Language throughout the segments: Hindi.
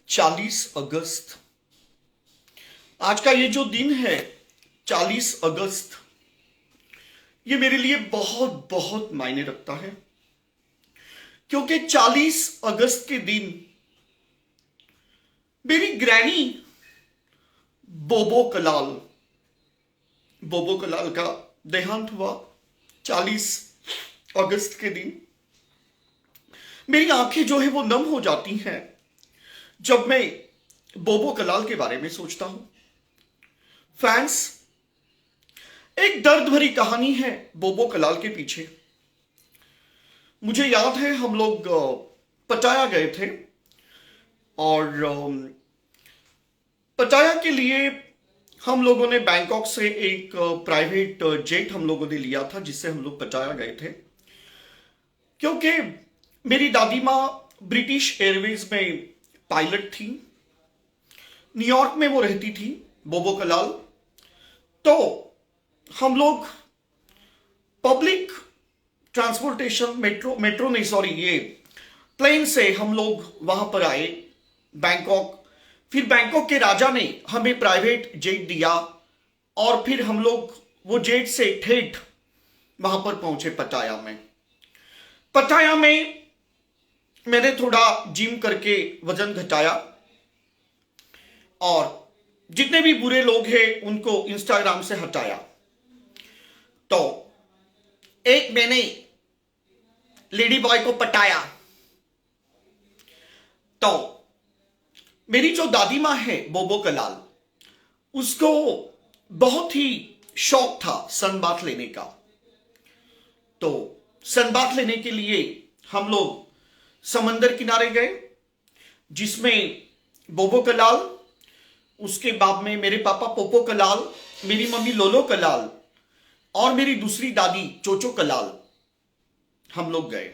40 अगस्त। आज का ये जो दिन है 40 अगस्त, ये मेरे लिए बहुत बहुत मायने रखता है, क्योंकि 40 अगस्त के दिन मेरी ग्रैनी बोबो कलाल बोबो कलाल का देहांत हुआ। 40 अगस्त के दिन मेरी आंखें जो है वो नम हो जाती हैं जब मैं बोबो कलाल के बारे में सोचता हूं। फैंस, एक दर्द भरी कहानी है बोबो कलाल के पीछे। मुझे याद है हम लोग पटाया गए थे और पटाया के लिए हम लोगों ने बैंकॉक से एक प्राइवेट जेट हम लोगों ने लिया था, जिससे हम लोग पटाया गए थे। क्योंकि मेरी दादी माँ ब्रिटिश एयरवेज में पायलट थी, न्यूयॉर्क में वो रहती थी बोबो कलाल। तो हम लोग पब्लिक ट्रांसपोर्टेशन, मेट्रो नहीं, सॉरी, ये प्लेन से हम लोग वहां पर आए बैंकॉक। फिर बैंकॉक के राजा ने हमें प्राइवेट जेट दिया और फिर हम लोग वो जेट से ठेठ वहां पर पहुंचे पटाया में। पटाया में मैंने थोड़ा जिम करके वजन घटाया और जितने भी बुरे लोग हैं उनको इंस्टाग्राम से हटाया। तो एक मैंने लेडी बॉय को पटाया। तो मेरी जो दादी माँ है बोबो कलाल, उसको बहुत ही शौक था सनबाथ लेने का। तो सनबाथ लेने के लिए हम लोग समंदर किनारे गए, जिसमें बोबो कलाल, उसके बाद में मेरे पापा पोपो कलाल, मेरी मम्मी लोलो कलाल और मेरी दूसरी दादी चोचो कलाल, हम लोग गए।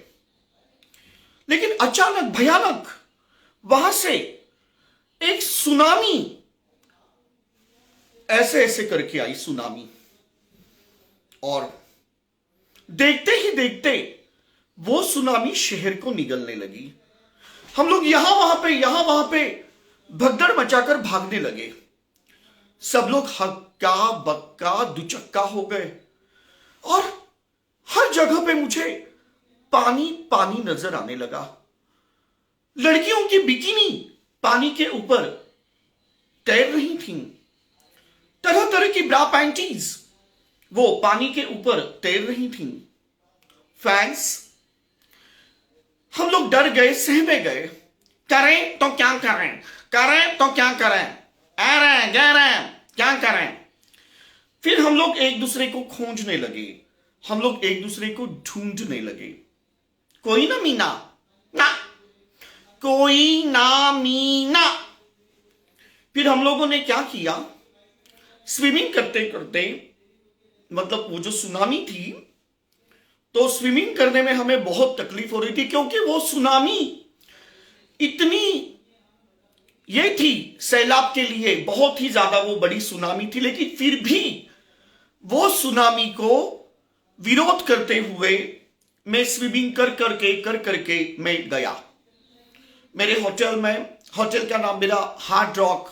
लेकिन अचानक भयानक वहां से एक सुनामी ऐसे ऐसे करके आई, सुनामी। और देखते ही देखते वो सुनामी शहर को निगलने लगी। हम लोग यहां वहां पे भगदड़ मचाकर भागने लगे। सब लोग हक्का बक्का दुचक्का हो गए और हर जगह पे मुझे पानी पानी नजर आने लगा। लड़कियों की बिकिनी पानी के ऊपर तैर रही थीं। तरह तरह की ब्रा पैंटीज वो पानी के ऊपर तैर रही थीं। फैंस, हम लोग डर गए, सहमे गए। करें तो क्या करें, करें तो क्या करें, आ रहे जा रहे, क्या करें। फिर हम लोग एक दूसरे को खोजने लगे, हम लोग एक दूसरे को ढूंढने लगे। कोई ना मीना, ना कोई ना मीना। फिर हम लोगों ने क्या किया, स्विमिंग करते करते, मतलब वो जो सुनामी थी, तो स्विमिंग करने में हमें बहुत तकलीफ हो रही थी, क्योंकि वो सुनामी इतनी, ये थी सैलाब के लिए बहुत ही ज्यादा वो बड़ी सुनामी थी। लेकिन फिर भी वो सुनामी को विरोध करते हुए मैं स्विमिंग कर करके मैं गया। मेरे होटल में, होटल का नाम मेरा हार्ड रॉक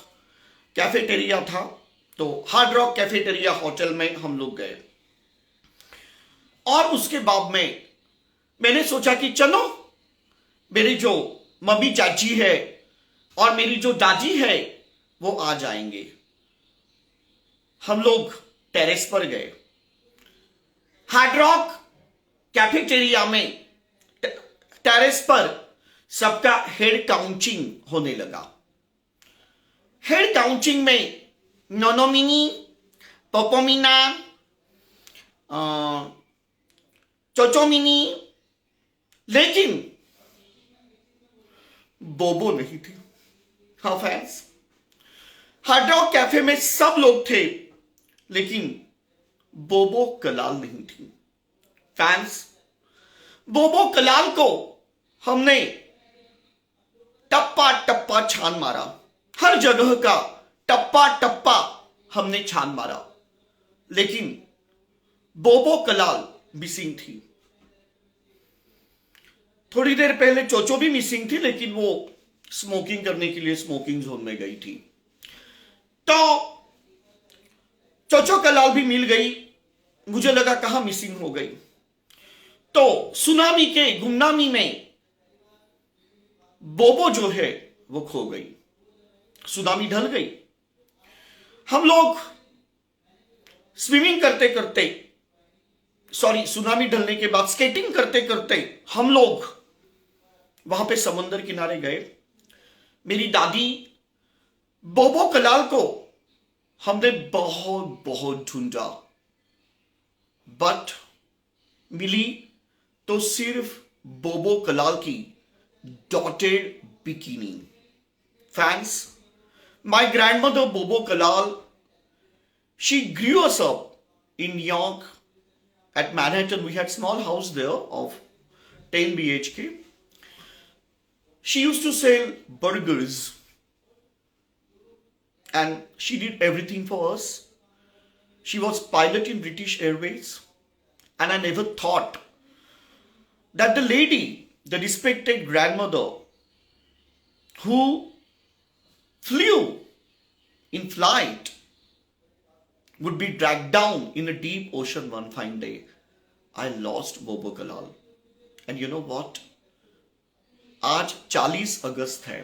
कैफेटेरिया था। तो हार्ड रॉक कैफेटेरिया होटल में हम लोग गए और उसके बाद में मैंने सोचा कि चलो, मेरी जो मम्मी चाची है और मेरी जो दादी है वो आ जाएंगे। हम लोग टेरेस पर गए। हार्ड रॉक कैफेटेरिया में टेरेस पर सबका हेड काउंटिंग होने लगा। हेड काउंटिंग में नोनोमिनी, पोपोमिना, चोचोमिनी, लेकिन बोबो नहीं थी। हाँ फैंस, हार्ड रॉक कैफे में सब लोग थे, लेकिन बोबो कलाल नहीं थी। फैंस, बोबो कलाल को हमने टप्पा टप्पा छान मारा, हर जगह का टप्पा टप्पा हमने छान मारा, लेकिन बोबो कलाल मिसिंग थी। थोड़ी देर पहले चोचो भी मिसिंग थी, लेकिन वो स्मोकिंग करने के लिए स्मोकिंग जोन में गई थी। तो चोचो कलाल भी मिल गई। मुझे लगा कहां मिसिंग हो गई। तो सुनामी के गुमनामी में बोबो जो है वो खो गई। सुनामी ढल गई। हम लोग स्विमिंग करते करते, सॉरी, सुनामी ढलने के बाद स्केटिंग करते करते हम लोग वहां पे समुद्र किनारे गए। मेरी दादी बोबो कलाल को हमने बहुत बहुत ढूंढा, बट मिली तो सिर्फ बोबो कलाल की dotted bikini. Fans, my grandmother Bobo Kalal, she grew us up in New York at Manhattan. We had small house there of 10 BHK. She used to sell burgers and she did everything for us. She was pilot in British Airways, and I never thought that the lady, the respected grandmother who flew in flight, would be dragged down in a deep ocean one fine day. I lost Bobo Kalal. And you know what? आज 40 अगस्त है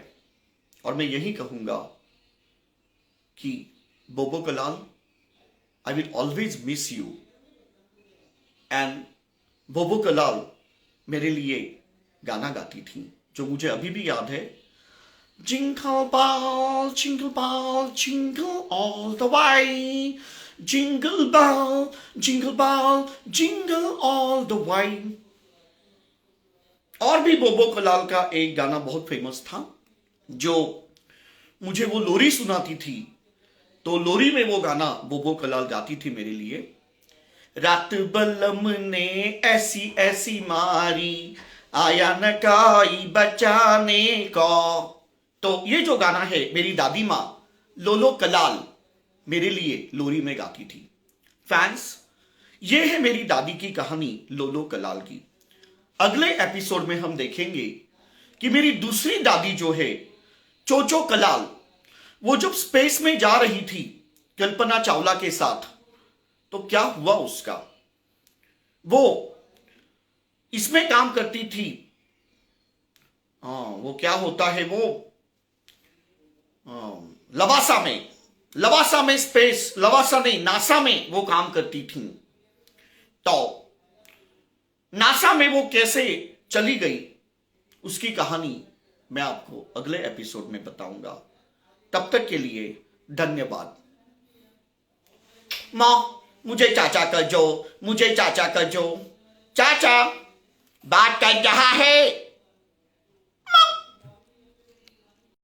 और मैं यही कहूंगा कि बोबो Kalal, I will always miss you. And बोबो कलाल मेरे लिए गाना गाती थी जो मुझे अभी भी याद है। Jingle bell, jingle all the way. Jingle bell, jingle all the way. और भी बोबो कलाल का एक गाना बहुत फेमस था, जो मुझे वो लोरी सुनाती थी, तो लोरी में वो गाना बोबो कलाल गाती थी मेरे लिए। रात बलम ने ऐसी ऐसी मारी, आया न कोई बचाने को। तो ये जो गाना है मेरी दादी माँ लोलो कलाल मेरे लिए लोरी में गाती थी। फैंस, ये है मेरी दादी की कहानी लोलो कलाल की। अगले एपिसोड में हम देखेंगे कि मेरी दूसरी दादी जो है चोचो कलाल, वो जब स्पेस में जा रही थी कल्पना चावला के साथ, तो क्या हुआ उसका। वो इसमें काम करती थी, वो क्या होता है वो, लवासा में स्पेस, लवासा नहीं, नासा में वो काम करती थी। तो नासा में वो कैसे चली गई उसकी कहानी मैं आपको अगले एपिसोड में बताऊंगा। तब तक के लिए धन्यवाद। माँ, मुझे चाचा कर जो, मुझे चाचा कर जो। चाचा बात कर रहा है।